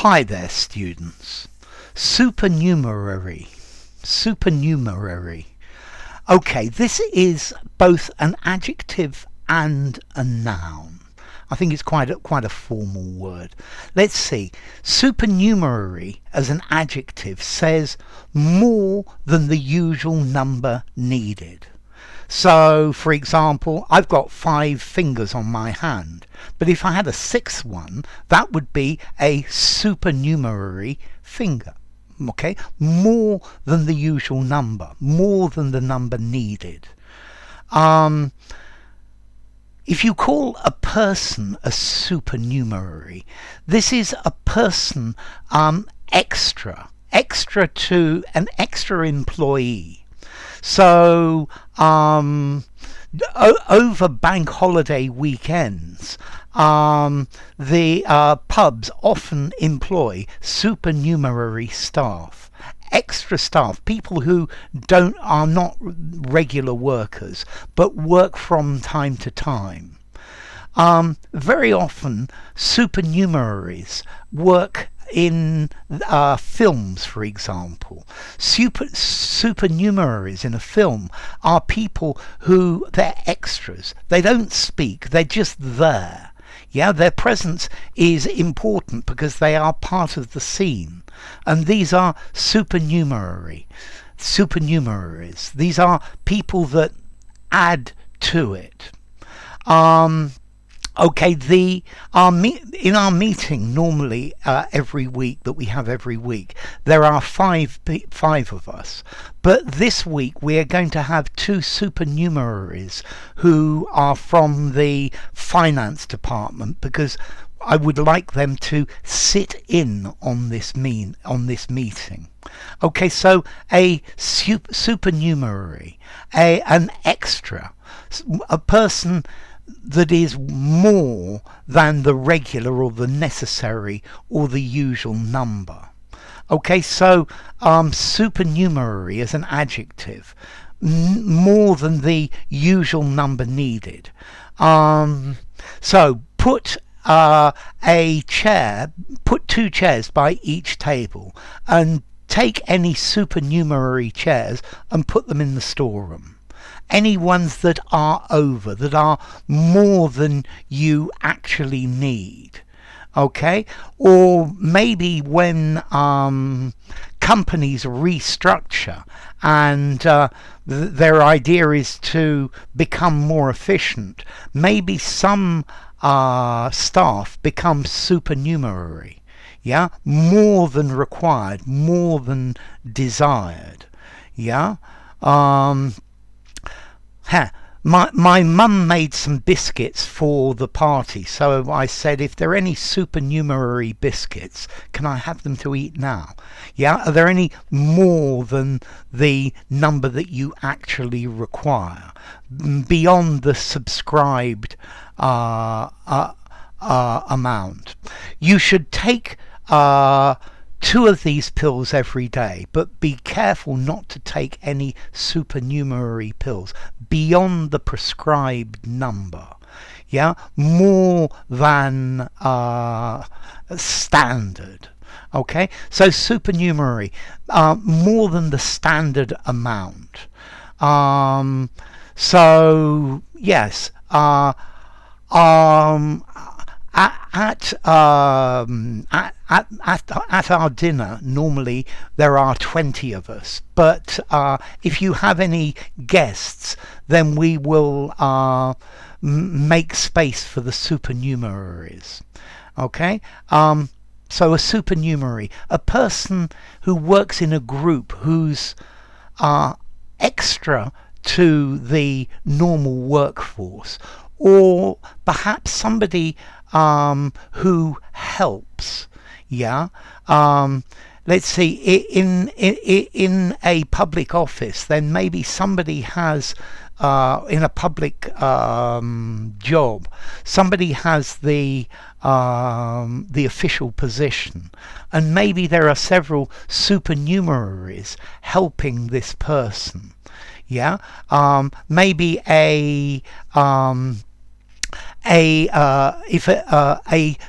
Hi there, students. Supernumerary. Supernumerary. Okay, this is both an adjective and a noun. I think it's quite a formal word. Let's see. Supernumerary as an adjective says more than the usual number needed. So, for example, I've got 5 fingers on my hand, but if I had a 6th one, that would be a supernumerary finger. Okay, more than the usual number, more than the number needed. If you call a person a supernumerary, this is a person extra to an extra employee. So over bank holiday weekends, the pubs often employ supernumerary staff, extra staff, people who are not regular workers but work from time to time. Very often supernumeraries work in films, for example. Supernumeraries in a film are people who, they're extras. They don't speak, they're just there. Yeah, their presence is important because they are part of the scene. And these are supernumeraries. These are people that add to it. Okay, in our meeting normally every week that we have every week, there are five of us. But this week we are going to have 2 supernumeraries who are from the finance department, because I would like them to sit in on this meeting. Okay, so a supernumerary, an extra, a person that is more than the regular or the necessary or the usual number. Okay, so supernumerary as an adjective, more than the usual number needed. So put put 2 chairs by each table and take any supernumerary chairs and put them in the storeroom. Any ones that are more than you actually need. Okay, or maybe when companies restructure and their idea is to become more efficient, maybe some staff become supernumerary. Yeah, more than required, more than desired. Yeah. My mum made some biscuits for the party, so I said, if there are any supernumerary biscuits, can I have them to eat now? Yeah, are there any more than the number that you actually require, beyond the subscribed amount? You should take 2 of these pills every day, but be careful not to take any supernumerary pills beyond the prescribed number. Yeah, more than standard. Okay, so supernumerary, more than the standard amount. So yes, at our dinner normally there are 20 of us, but if you have any guests, then we will make space for the supernumeraries. Okay, so a supernumerary, a person who works in a group who's extra to the normal workforce, or perhaps somebody who helps. Yeah, let's see, in a public office, then maybe somebody has in a public job, somebody has the official position, and maybe there are several supernumeraries helping this person. Yeah, maybe a A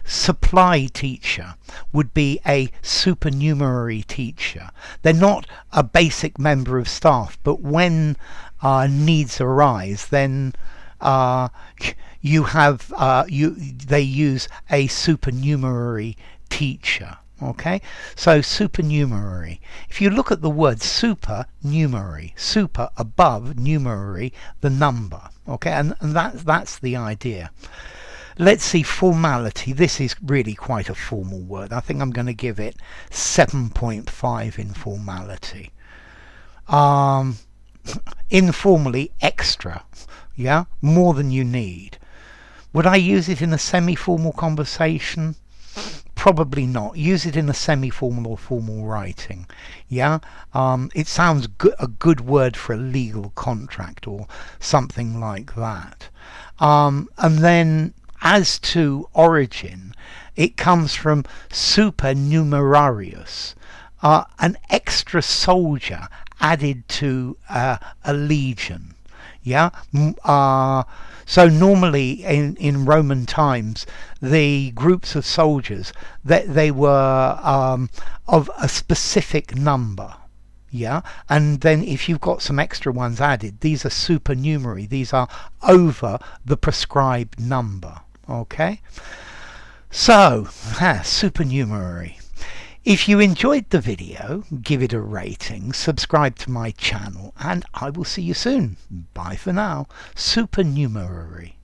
supply teacher would be a supernumerary teacher. They're not a basic member of staff, but when needs arise, then you have they use a supernumerary teacher. Okay, so supernumerary. If you look at the word supernumerary, super above, numerary, the number. Okay, and that's the idea. Let's see, formality. This is really quite a formal word. I think I'm going to give it 7.5 in formality. Informally, extra. Yeah, more than you need. Would I use it in a semi-formal conversation? Probably not. Use it in a semi-formal or formal writing. Yeah, it sounds a good word for a legal contract or something like that. And then as to origin, it comes from supernumerarius, an extra soldier added to a legion. Yeah. So normally in Roman times, the groups of soldiers, they were of a specific number. Yeah, and then if you've got some extra ones added, these are supernumerary. These are over the prescribed number. Okay, so supernumerary. If you enjoyed the video, give it a rating, subscribe to my channel, and I will see you soon. Bye for now. Supernumerary.